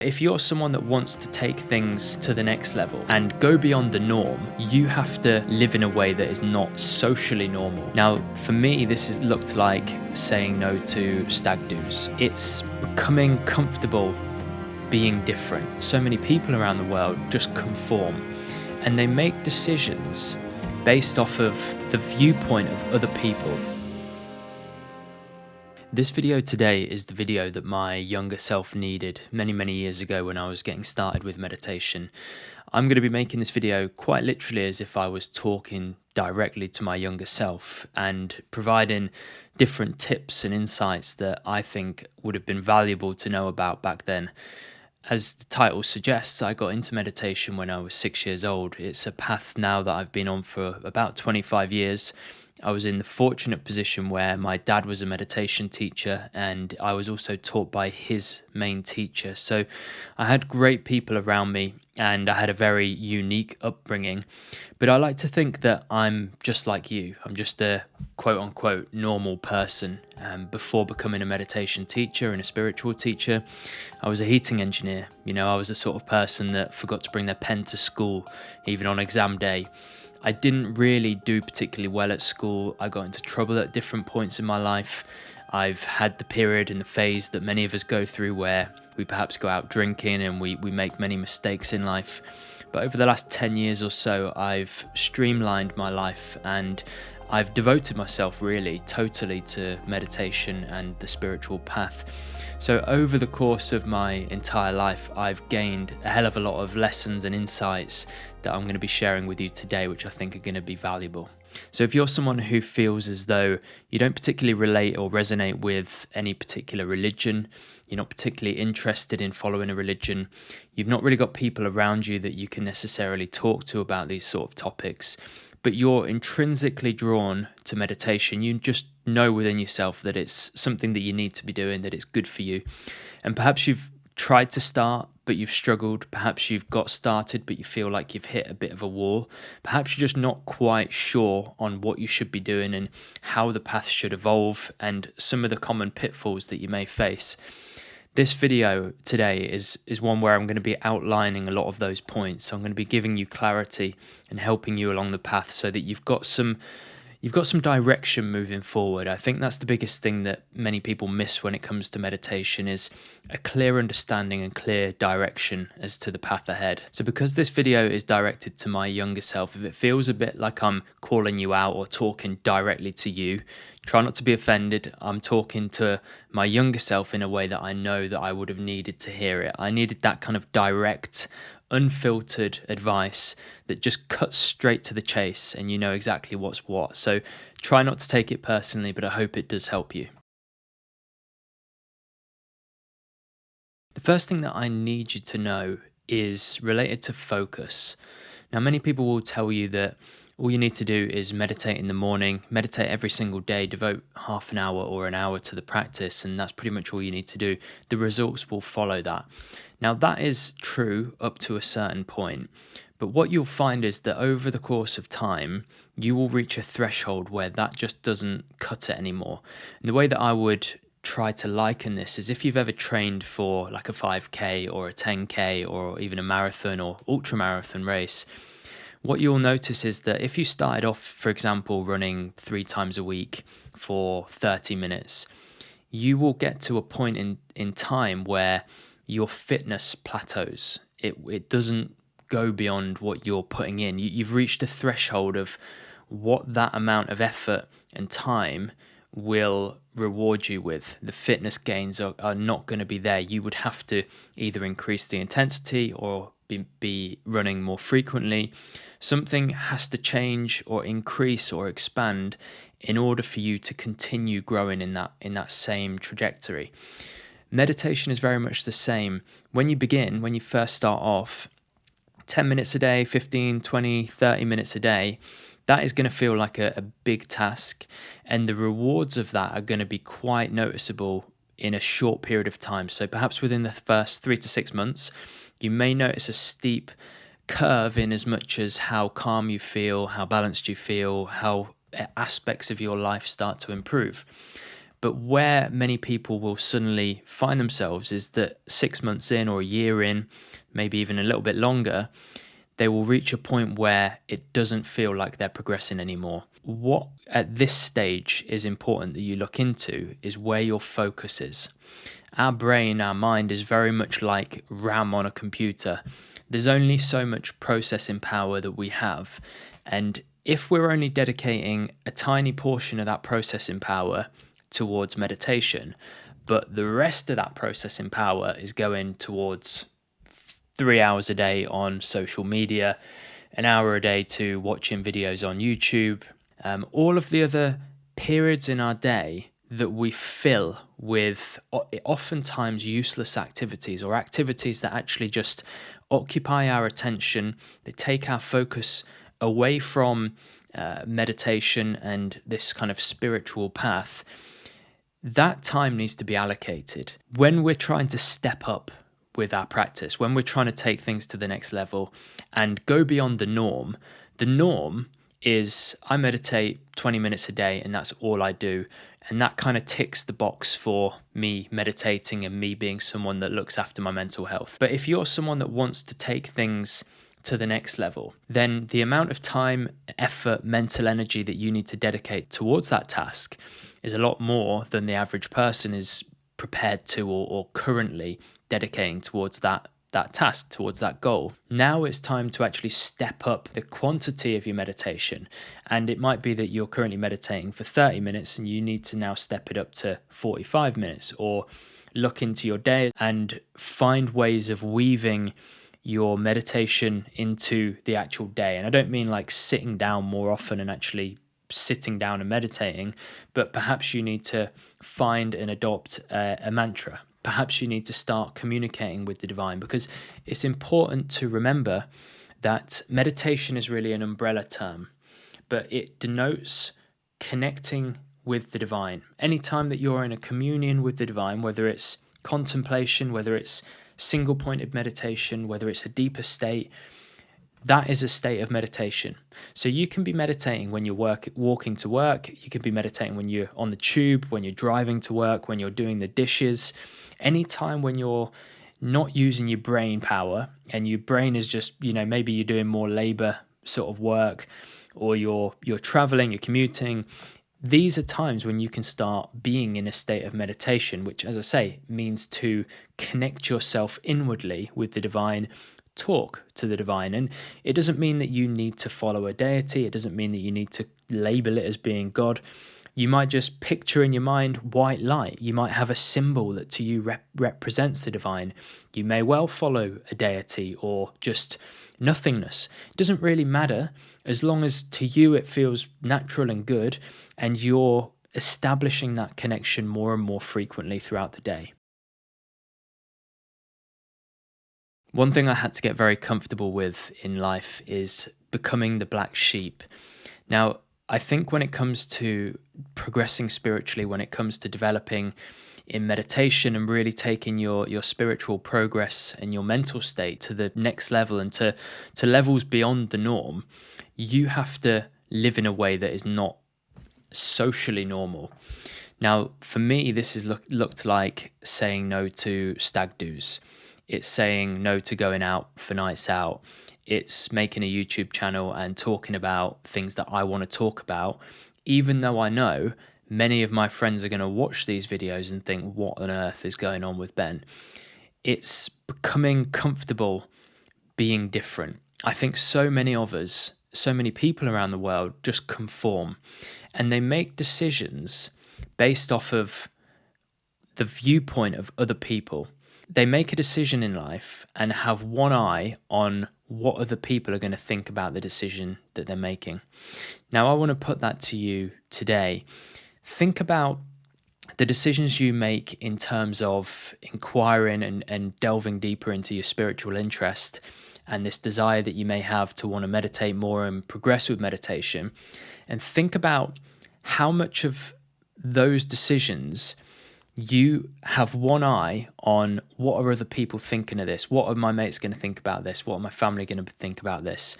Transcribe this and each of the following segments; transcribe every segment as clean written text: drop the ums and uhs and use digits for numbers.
If you're someone that wants to take things to the next level and go beyond the norm, you have to live in a way that is not socially normal. Now, for me, this has looked like saying no to stag do's. It's becoming comfortable being different. So many people around the world just conform and they make decisions based off of the viewpoint of other people. This video today is the video that my younger self needed many years ago when I was getting started with meditation. I'm going to be making this video quite literally as if I was talking directly to my younger self and providing different tips and insights that I think would have been valuable to know about back then. As the title suggests, I got into meditation when I was 6 years old. It's a path now that I've been on for about 25 years. I was in the fortunate position where my dad was a meditation teacher and I was also taught by his main teacher. So I had great people around me and I had a very unique upbringing. But I like to think that I'm just like you. I'm just a quote unquote normal person. Before becoming a meditation teacher and a spiritual teacher, I was a heating engineer. I was the sort of person that forgot to bring their pen to school, even on exam day. I didn't really do particularly well at school. I got into trouble at different points in my life. I've had the period and the phase that many of us go through where we perhaps go out drinking and we make many mistakes in life. But over the last 10 years or so, I've streamlined my life and I've devoted myself really totally to meditation and the spiritual path. So over the course of my entire life, I've gained a hell of a lot of lessons and insights that I'm going to be sharing with you today, which I think are going to be valuable. So if you're someone who feels as though you don't particularly relate or resonate with any particular religion, you're not particularly interested in following a religion, you've not really got people around you that you can necessarily talk to about these sort of topics, but you're intrinsically drawn to meditation, you just know within yourself that it's something that you need to be doing, that it's good for you. And perhaps you've tried to start, but you've struggled. Perhaps you've got started, but you feel like you've hit a bit of a wall. Perhaps you're just not quite sure on what you should be doing and how the path should evolve and some of the common pitfalls that you may face. This video today is one where I'm going to be outlining a lot of those points. So I'm going to be giving you clarity and helping you along the path so that you've got some direction moving forward. I think that's the biggest thing that many people miss when it comes to meditation is a clear understanding and clear direction as to the path ahead. So because this video is directed to my younger self, if it feels a bit like I'm calling you out or talking directly to you, try not to be offended. I'm talking to my younger self in a way that I know that I would have needed to hear it. I needed that kind of direct, unfiltered advice that just cuts straight to the chase and you know exactly what's what. So try not to take it personally, but I hope it does help you. The first thing that I need you to know is related to focus. Now, many people will tell you that all you need to do is meditate in the morning, meditate every single day, devote half an hour or an hour to the practice, and that's pretty much all you need to do. The results will follow that. Now, that is true up to a certain point, but what you'll find is that over the course of time, you will reach a threshold where that just doesn't cut it anymore. And the way that I would try to liken this is if you've ever trained for like a 5K or a 10K or even a marathon or ultramarathon race, what you'll notice is that if you started off, for example, running 3 times a week for 30 minutes, you will get to a point in time where your fitness plateaus. It doesn't go beyond what you're putting in. You've reached a threshold of what that amount of effort and time will reward you with. The fitness gains are not going to be there. You would have to either increase the intensity or be running more frequently. Something has to change or increase or expand in order for you to continue growing in that same trajectory. Meditation is very much the same. When you first start off, 10 minutes a day, 15, 20, 30 minutes a day, that is going to feel like a big task, and the rewards of that are going to be quite noticeable in a short period of time. So perhaps within the first 3 to 6 months, you may notice a steep curve in as much as how calm you feel, how balanced you feel, how aspects of your life start to improve. But where many people will suddenly find themselves is that 6 months in or a year in, maybe even a little bit longer, they will reach a point where it doesn't feel like they're progressing anymore. What at this stage is important that you look into is where your focus is. Our brain, our mind is very much like RAM on a computer. There's only so much processing power that we have. And if we're only dedicating a tiny portion of that processing power towards meditation, but the rest of that processing power is going towards 3 hours a day on social media, an hour a day to watching videos on YouTube, all of the other periods in our day that we fill with oftentimes useless activities or activities that actually just occupy our attention, they take our focus away from meditation and this kind of spiritual path. That time needs to be allocated. When we're trying to step up with our practice, when we're trying to take things to the next level and go beyond the norm is I meditate 20 minutes a day and that's all I do. And that kind of ticks the box for me meditating and me being someone that looks after my mental health. But if you're someone that wants to take things to the next level, then the amount of time, effort, mental energy that you need to dedicate towards that task is a lot more than the average person is prepared to or currently dedicating towards that task, towards that goal. Now it's time to actually step up the quantity of your meditation. And it might be that you're currently meditating for 30 minutes and you need to now step it up to 45 minutes, or look into your day and find ways of weaving your meditation into the actual day. And I don't mean like sitting down more often and actually sitting down and meditating, but perhaps you need to find and adopt a mantra. Perhaps you need to start communicating with the divine, because it's important to remember that meditation is really an umbrella term, but it denotes connecting with the divine. Anytime that you're in a communion with the divine, whether it's contemplation, whether it's single-pointed meditation, whether it's a deeper state, that is a state of meditation. So you can be meditating when you're walking to work. You can be meditating when you're on the tube, when you're driving to work, when you're doing the dishes. Anytime when you're not using your brain power and your brain is just, maybe you're doing more labor sort of work, or you're traveling, you're commuting. These are times when you can start being in a state of meditation, which, as I say, means to connect yourself inwardly with the divine, talk to the divine. And it doesn't mean that you need to follow a deity. It doesn't mean that you need to label it as being God. You might just picture in your mind white light. You might have a symbol that to you represents the divine. You may well follow a deity or just nothingness. It doesn't really matter, as long as to you it feels natural and good and you're establishing that connection more and more frequently throughout the day. One thing I had to get very comfortable with in life is becoming the black sheep. Now, I think when it comes to progressing spiritually, when it comes to developing in meditation and really taking your spiritual progress and your mental state to the next level and to levels beyond the norm, you have to live in a way that is not socially normal. Now, for me, this has looked like saying no to stag do's. It's saying no to going out for nights out. It's making a YouTube channel and talking about things that I want to talk about, even though I know many of my friends are going to watch these videos and think, what on earth is going on with Ben? It's becoming comfortable being different. I think so many of us, so many people around the world just conform, and they make decisions based off of the viewpoint of other people. They make a decision in life and have one eye on what other people are going to think about the decision that they're making. Now, I want to put that to you today. Think about the decisions you make in terms of inquiring and delving deeper into your spiritual interest and this desire that you may have to want to meditate more and progress with meditation. And think about how much of those decisions you have one eye on. What are other people thinking of this? What are my mates going to think about this? What are my family going to think about this?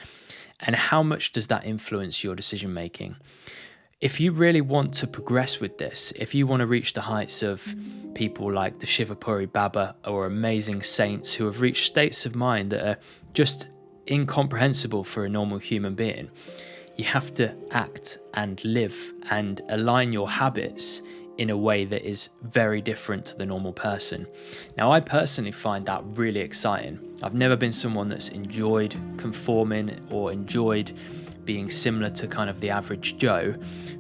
And how much does that influence your decision making? If you really want to progress with this, if you want to reach the heights of people like the Shivapuri Baba or amazing saints who have reached states of mind that are just incomprehensible for a normal human being, you have to act and live and align your habits in a way that is very different to the normal person. Now, I personally find that really exciting. I've never been someone that's enjoyed conforming or enjoyed being similar to kind of the average Joe.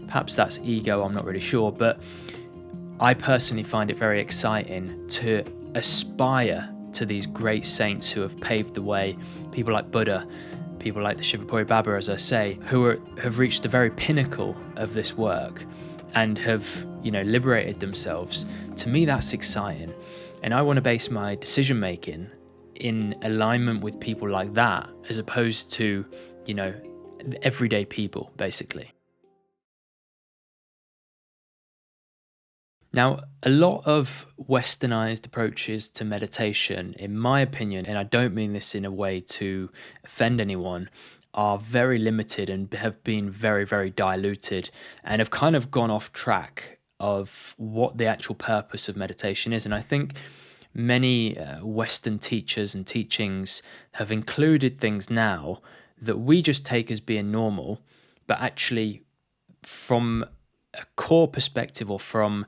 Perhaps that's ego, I'm not really sure, but I personally find it very exciting to aspire to these great saints who have paved the way, people like Buddha, people like the Shivapuri Baba, as I say, who have reached the very pinnacle of this work and have, liberated themselves. To me, that's exciting. And I want to base my decision making in alignment with people like that, as opposed to, everyday people, basically. Now, a lot of westernized approaches to meditation, in my opinion, and I don't mean this in a way to offend anyone, are very limited and have been very, very diluted and have kind of gone off track of what the actual purpose of meditation is. And I think many Western teachers and teachings have included things now that we just take as being normal, but actually from a core perspective or from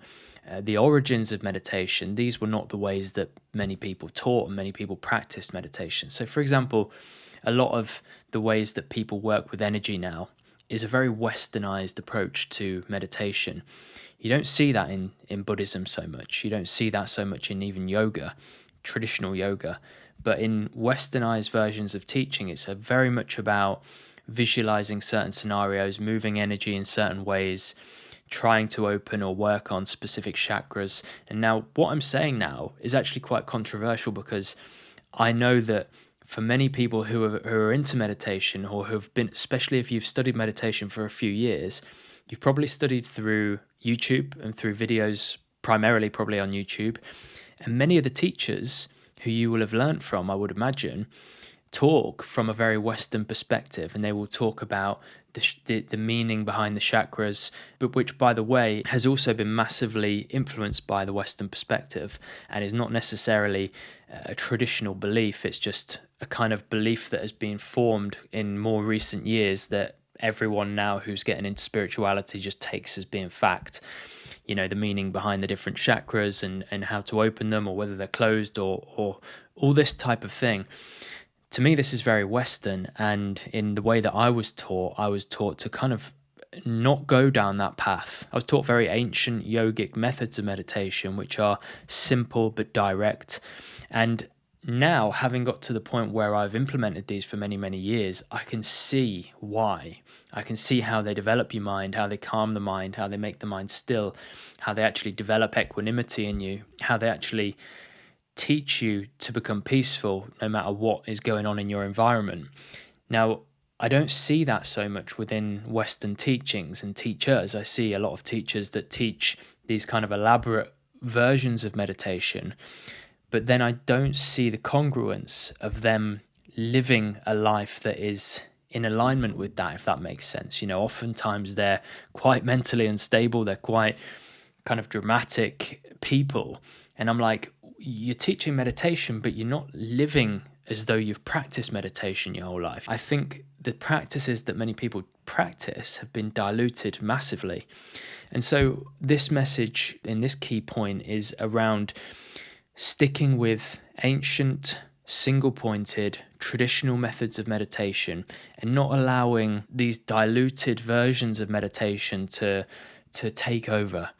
the origins of meditation, these were not the ways that many people taught and many people practiced meditation. So, for example, a lot of the ways that people work with energy now is a very westernized approach to meditation. You don't see that in Buddhism so much. You don't see that so much in even yoga, traditional yoga. But in westernized versions of teaching, it's very much about visualizing certain scenarios, moving energy in certain ways, trying to open or work on specific chakras. And now what I'm saying now is actually quite controversial, because I know that for many people who are into meditation, or who have been, especially if you've studied meditation for a few years, you've probably studied through YouTube and through videos, primarily probably on YouTube. And many of the teachers who you will have learned from, I would imagine, talk from a very Western perspective, and they will talk about the meaning behind the chakras, but which, by the way, has also been massively influenced by the Western perspective and is not necessarily a traditional belief. It's just a kind of belief that has been formed in more recent years that everyone now who's getting into spirituality just takes as being fact. The meaning behind the different chakras and how to open them, or whether they're closed, or all this type of thing. To me, this is very Western, and in the way that I was taught to kind of not go down that path. I was taught very ancient yogic methods of meditation, which are simple but direct. And now, having got to the point where I've implemented these for many, many years, I can see why. I can see how they develop your mind, how they calm the mind, how they make the mind still, how they actually develop equanimity in you, how they actually teach you to become peaceful no matter what is going on in your environment. Now, I don't see that so much within Western teachings and teachers. I see a lot of teachers that teach these kind of elaborate versions of meditation, but then I don't see the congruence of them living a life that is in alignment with that, if that makes sense. Oftentimes they're quite mentally unstable, they're quite kind of dramatic people, and I'm like, you're teaching meditation, but you're not living as though you've practiced meditation your whole life. I think the practices that many people practice have been diluted massively. And so this message in this key point is around sticking with ancient, single-pointed, traditional methods of meditation, and not allowing these diluted versions of meditation to take over.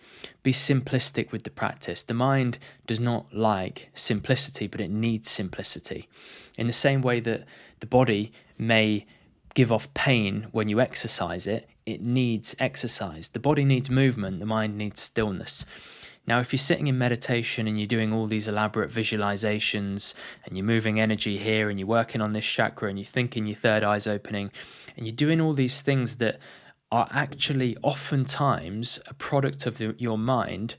Be simplistic with the practice. The mind does not like simplicity, but it needs simplicity. In the same way that the body may give off pain when you exercise it, it needs exercise. The body needs movement, the mind needs stillness. Now, if you're sitting in meditation and you're doing all these elaborate visualizations and you're moving energy here and you're working on this chakra and you're thinking your third eye's opening and you're doing all these things that are actually oftentimes a product of your mind,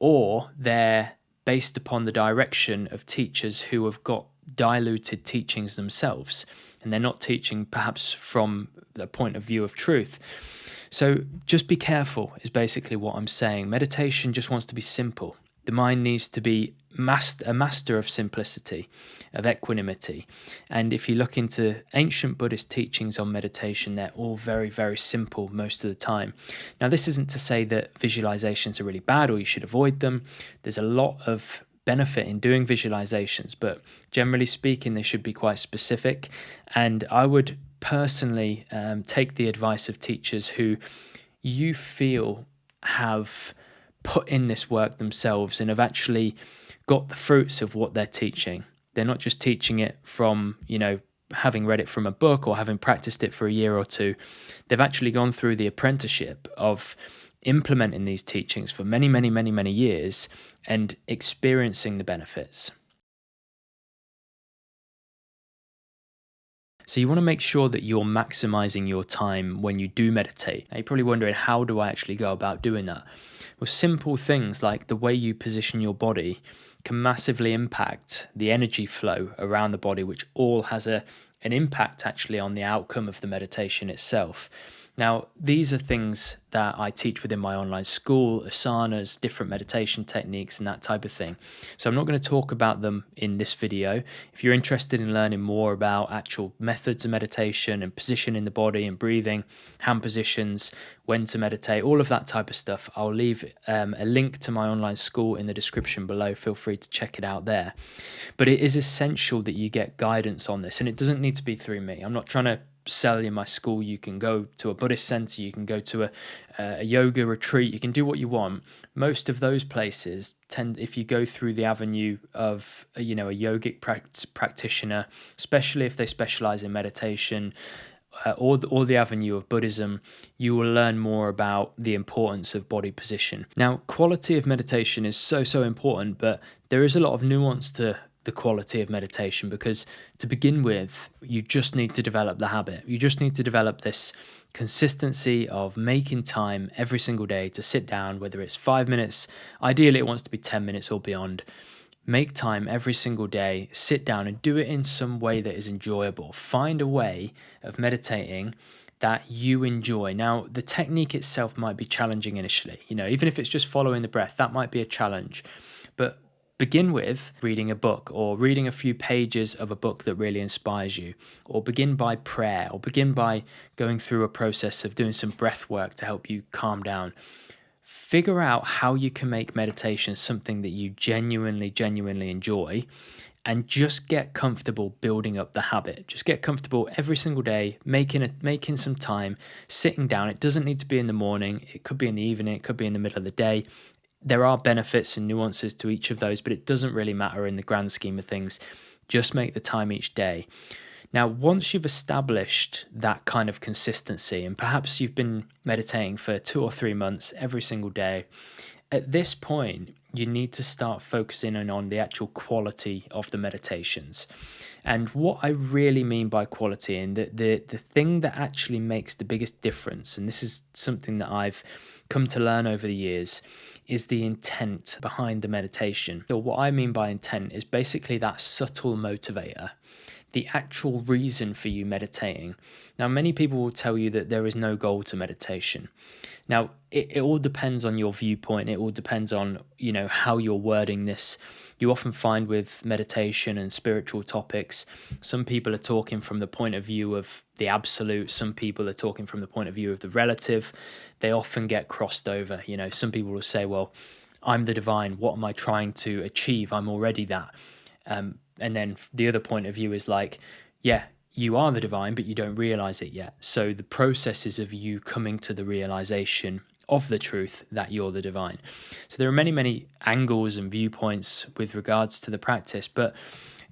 or they're based upon the direction of teachers who have got diluted teachings themselves. and they're not teaching perhaps from the point of view of truth. So just be careful is basically what I'm saying. Meditation just wants to be simple. The mind needs to be a master of simplicity, of equanimity. And if you look into ancient Buddhist teachings on meditation, they're all very, very simple most of the time. Now, this isn't to say that visualizations are really bad or you should avoid them. There's a lot of benefit in doing visualizations, but generally speaking, they should be quite specific. And I would personally take the advice of teachers who you feel have put in this work themselves and have actually got the fruits of what they're teaching. They're not just teaching it from, having read it from a book or having practiced it for a year or two. They've actually gone through the apprenticeship of implementing these teachings for many, many, many, many years and experiencing the benefits. So you want to make sure that you're maximizing your time when you do meditate. Now you're probably wondering, how do I actually go about doing that? Well, simple things like the way you position your body can massively impact the energy flow around the body, which all has an impact actually on the outcome of the meditation itself. Now, these are things that I teach within my online school, asanas, different meditation techniques and that type of thing. So I'm not going to talk about them in this video. If you're interested in learning more about actual methods of meditation and positioning the body and breathing, hand positions, when to meditate, all of that type of stuff, I'll leave a link to my online school in the description below. Feel free to check it out there. But it is essential that you get guidance on this, and it doesn't need to be through me. I'm not trying to sell in my school. You can go to a Buddhist center, you can go to a yoga retreat, you can do what you want. Most of those places tend, if you go through the avenue of a yogic practitioner, especially if they specialize in meditation, or the avenue of Buddhism, you will learn more about the importance of body position. Now, quality of meditation is so important, but there is a lot of nuance to the quality of meditation, because to begin with, you just need to develop the habit. You just need to develop this consistency of making time every single day to sit down, whether it's 5 minutes, ideally it wants to be 10 minutes or beyond. Make time every single day, sit down and do it in some way that is enjoyable. Find a way of meditating that you enjoy. Now, the technique itself might be challenging initially. Even if it's just following the breath, that might be a challenge. But begin with reading a book, or reading a few pages of a book that really inspires you, or begin by prayer, or begin by going through a process of doing some breath work to help you calm down. Figure out how you can make meditation something that you genuinely enjoy, and just get comfortable building up the habit. Just get comfortable every single day, making some time, sitting down. It doesn't need to be in the morning. It could be in the evening. It could be in the middle of the day. There are benefits and nuances to each of those, but it doesn't really matter in the grand scheme of things. Just make the time each day. Now, once you've established that kind of consistency, and perhaps you've been meditating for 2 or 3 months every single day, at this point, you need to start focusing on the actual quality of the meditations. And what I really mean by quality, and the thing that actually makes the biggest difference, and this is something that I've come to learn over the years, is the intent behind the meditation. So what I mean by intent is basically that subtle motivator, the actual reason for you meditating. Now, many people will tell you that there is no goal to meditation. Now, it all depends on your viewpoint. It all depends on, how you're wording this. You often find with meditation and spiritual topics, some people are talking from the point of view of the absolute. Some people are talking from the point of view of the relative. They often get crossed over. Some people will say, well, I'm the divine. What am I trying to achieve? I'm already that. And then the other point of view is like, yeah, you are the divine, but you don't realize it yet. So the processes of you coming to the realization of the truth that you're the divine. So there are many, many angles and viewpoints with regards to the practice, but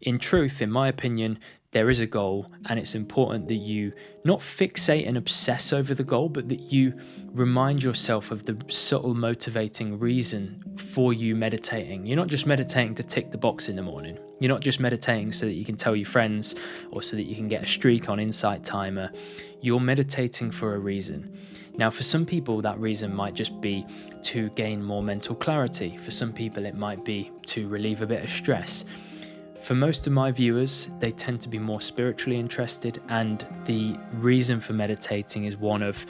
in truth, in my opinion, there is a goal, and it's important that you not fixate and obsess over the goal, but that you remind yourself of the subtle motivating reason for you meditating. You're not just meditating to tick the box in the morning. You're not just meditating so that you can tell your friends or so that you can get a streak on Insight Timer. You're meditating for a reason. Now, for some people, that reason might just be to gain more mental clarity. For some people, it might be to relieve a bit of stress. For most of my viewers, they tend to be more spiritually interested, and the reason for meditating is one of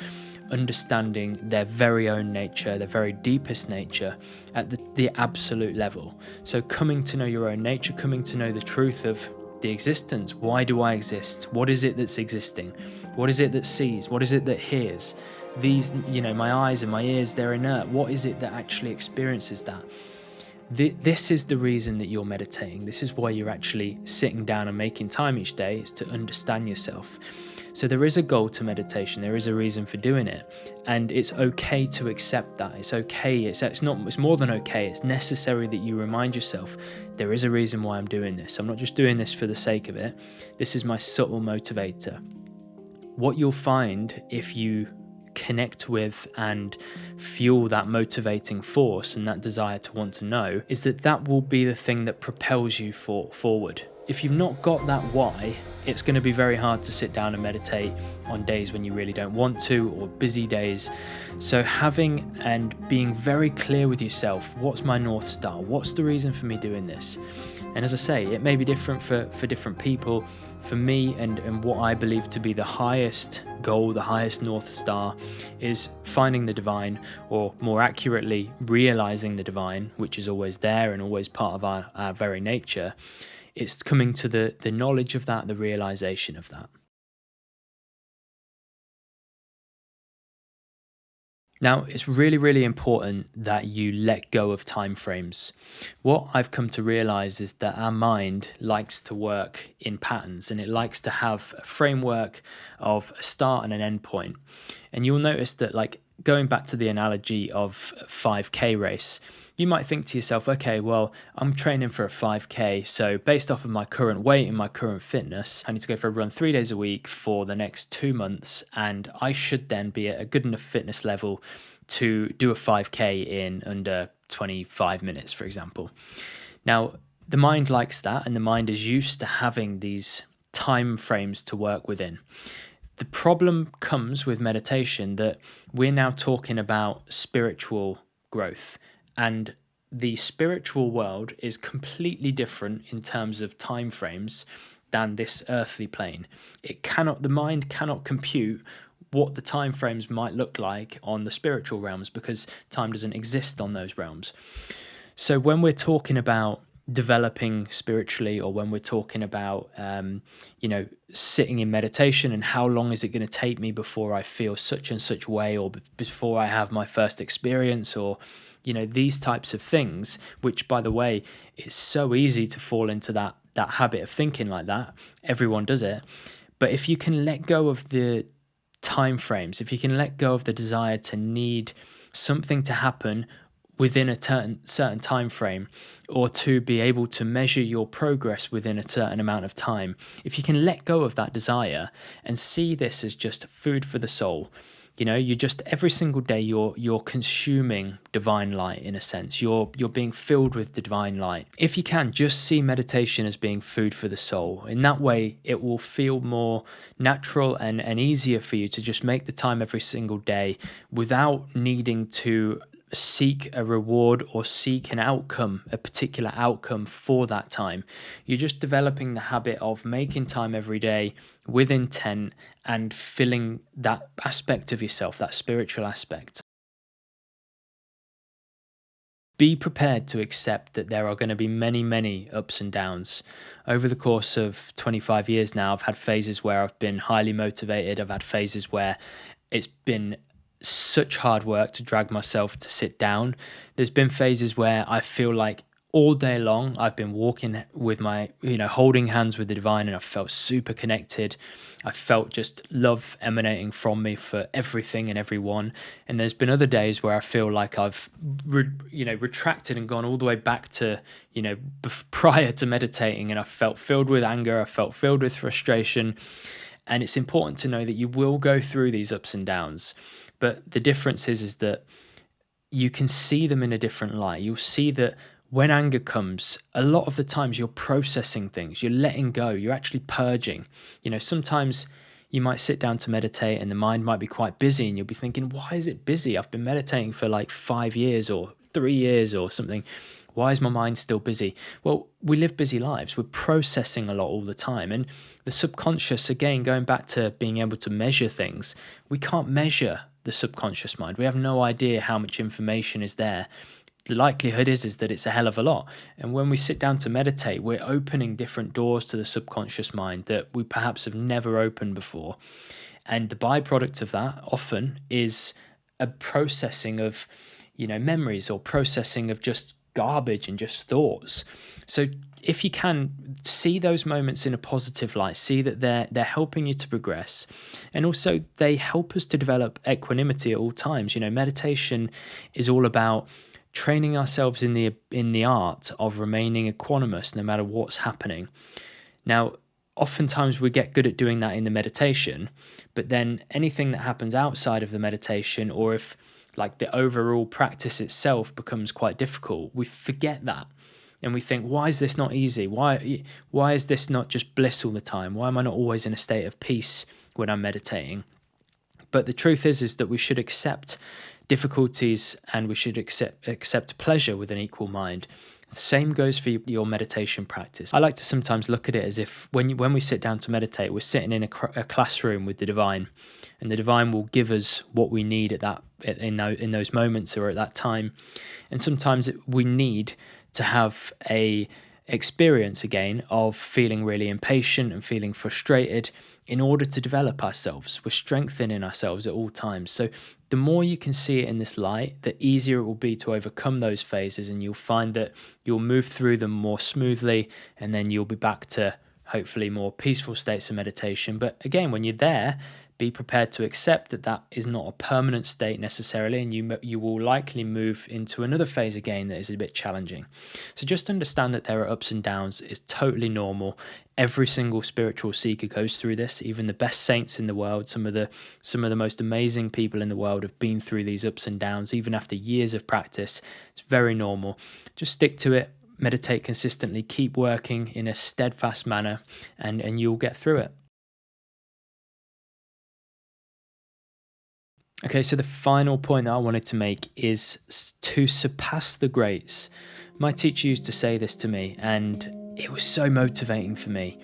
understanding their very own nature, their very deepest nature at the absolute level. So coming to know your own nature, coming to know the truth of the existence. Why do I exist? What is it that's existing? What is it that sees? What is it that hears? These, my eyes and my ears, they're inert. What is it that actually experiences that? This is the reason that you're meditating. This is why you're actually sitting down and making time each day, is to understand yourself. So there is a goal to meditation. There is a reason for doing it, and it's okay to accept that. It's okay. It's more than okay. It's necessary that you remind yourself there is a reason why I'm doing this. I'm not just doing this for the sake of it. This is my subtle motivator. What you'll find if you connect with and fuel that motivating force and that desire to want to know is that will be the thing that propels you forward. If you've not got that why, it's going to be very hard to sit down and meditate on days when you really don't want to, or busy days. So having and being very clear with yourself, what's my North Star? What's the reason for me doing this? And as I say, it may be different for different people. For me, and what I believe to be the highest goal, the highest North Star, is finding the divine, or more accurately, realizing the divine, which is always there and always part of our very nature. It's coming to the knowledge of that, the realization of that. Now, it's really, really important that you let go of time frames. What I've come to realize is that our mind likes to work in patterns, and it likes to have a framework of a start and an end point. And you'll notice that, like, going back to the analogy of a 5K race, you might think to yourself, okay, well, I'm training for a 5K, so based off of my current weight and my current fitness, I need to go for a run 3 days a week for the next 2 months, and I should then be at a good enough fitness level to do a 5K in under 25 minutes, for example. Now, the mind likes that, and the mind is used to having these time frames to work within. The problem comes with meditation that we're now talking about spiritual growth, and the spiritual world is completely different in terms of time frames than this earthly plane. The mind cannot compute what the time frames might look like on the spiritual realms, because time doesn't exist on those realms. So when we're talking about developing spiritually, or when we're talking about sitting in meditation and how long is it going to take me before I feel such and such way, or before I have my first experience, or these types of things, which, by the way, it's so easy to fall into that habit of thinking like that. Everyone does it. But if you can let go of the time frames, if you can let go of the desire to need something to happen within a certain time frame, or to be able to measure your progress within a certain amount of time, if you can let go of that desire and see this as just food for the soul, you just, every single day you're consuming divine light, in a sense. You're being filled with the divine light. If you can, just see meditation as being food for the soul. In that way, it will feel more natural and easier for you to just make the time every single day without needing to seek a reward or seek an outcome, a particular outcome for that time. You're just developing the habit of making time every day with intent and filling that aspect of yourself, that spiritual aspect. Be prepared to accept that there are going to be many, many ups and downs. Over the course of 25 years now, I've had phases where I've been highly motivated. I've had phases where it's been such hard work to drag myself to sit down. There's been phases where I feel like all day long I've been walking with my, holding hands with the divine, and I've felt super connected. I felt just love emanating from me for everything and everyone. And there's been other days where I feel like I've retracted and gone all the way back to prior to meditating, and I felt filled with anger, I felt filled with frustration. And it's important to know that you will go through these ups and downs. But the difference is that you can see them in a different light. You'll see that when anger comes, a lot of the times you're processing things, you're letting go, you're actually purging. Sometimes you might sit down to meditate and the mind might be quite busy, and you'll be thinking, why is it busy? I've been meditating for like 5 years or 3 years or something. Why is my mind still busy? Well, we live busy lives. We're processing a lot all the time. And the subconscious, again, going back to being able to measure things, we can't measure the subconscious mind. We have no idea how much information is there. The likelihood is that it's a hell of a lot. And when we sit down to meditate, we're opening different doors to the subconscious mind that we perhaps have never opened before. And the byproduct of that often is a processing of, memories, or processing of just garbage and just thoughts. So if you can, see those moments in a positive light, see that they're helping you to progress, and also they help us to develop equanimity at all times. Meditation is all about training ourselves in the art of remaining equanimous no matter what's happening. Now, oftentimes we get good at doing that in the meditation, but then anything that happens outside of the meditation, or if like the overall practice itself becomes quite difficult, we forget that. And we think, why is this not easy? Why is this not just bliss all the time? Why am I not always in a state of peace when I'm meditating? But the truth is that we should accept difficulties, and we should accept pleasure with an equal mind. The same goes for your meditation practice. I like to sometimes look at it as if when we sit down to meditate, we're sitting in a classroom with the divine, and the divine will give us what we need in those moments or at that time. And sometimes we need to have a experience again of feeling really impatient and feeling frustrated in order to develop ourselves. We're strengthening ourselves at all times. So the more you can see it in this light, the easier it will be to overcome those phases, and you'll find that you'll move through them more smoothly, and then you'll be back to hopefully more peaceful states of meditation. But again, when you're there, be prepared to accept that is not a permanent state necessarily, and you will likely move into another phase again that is a bit challenging. So just understand that there are ups and downs. It's totally normal. Every single spiritual seeker goes through this. Even the best saints in the world, some of the most amazing people in the world have been through these ups and downs, even after years of practice. It's very normal. Just stick to it. Meditate consistently. Keep working in a steadfast manner, and you'll get through it. Okay, so the final point that I wanted to make is to surpass the greats. My teacher used to say this to me, and it was so motivating for me.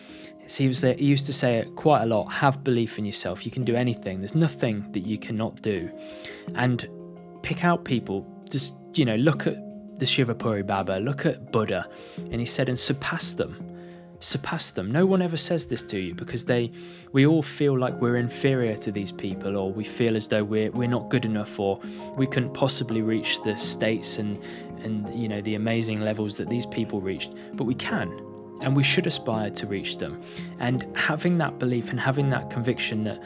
He used to say it quite a lot: have belief in yourself. You can do anything. There's nothing that you cannot do. And pick out people. Just, look at the Shivapuri Baba, look at Buddha, and he said, and surpass them. Surpass them. No one ever says this to you, because we all feel like we're inferior to these people, or we feel as though we're not good enough, or we couldn't possibly reach the states and the amazing levels that these people reached. But we can, and we should aspire to reach them. And having that belief and having that conviction that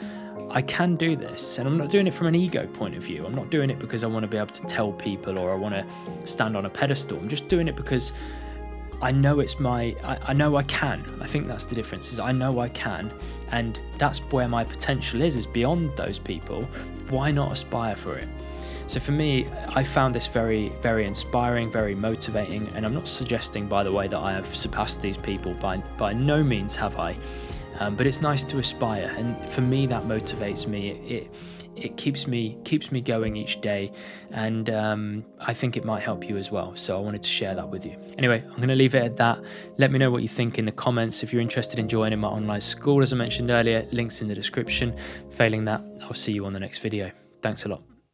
I can do this, and I'm not doing it from an ego point of view. I'm not doing it because I want to be able to tell people, or I want to stand on a pedestal. I'm just doing it because I know I know I can. I think that's the difference, is I know I can, and that's where my potential is beyond those people. Why not aspire for it? So for me, I found this very, very inspiring, very motivating, and I'm not suggesting, by the way, that I have surpassed these people. By no means have I, but it's nice to aspire, and for me that motivates me. It keeps me going each day, and I think it might help you as well. So I wanted to share that with you. Anyway, I'm going to leave it at that. Let me know what you think in the comments. If you're interested in joining my online school, as I mentioned earlier, links in the description. Failing that, I'll see you on the next video. Thanks a lot.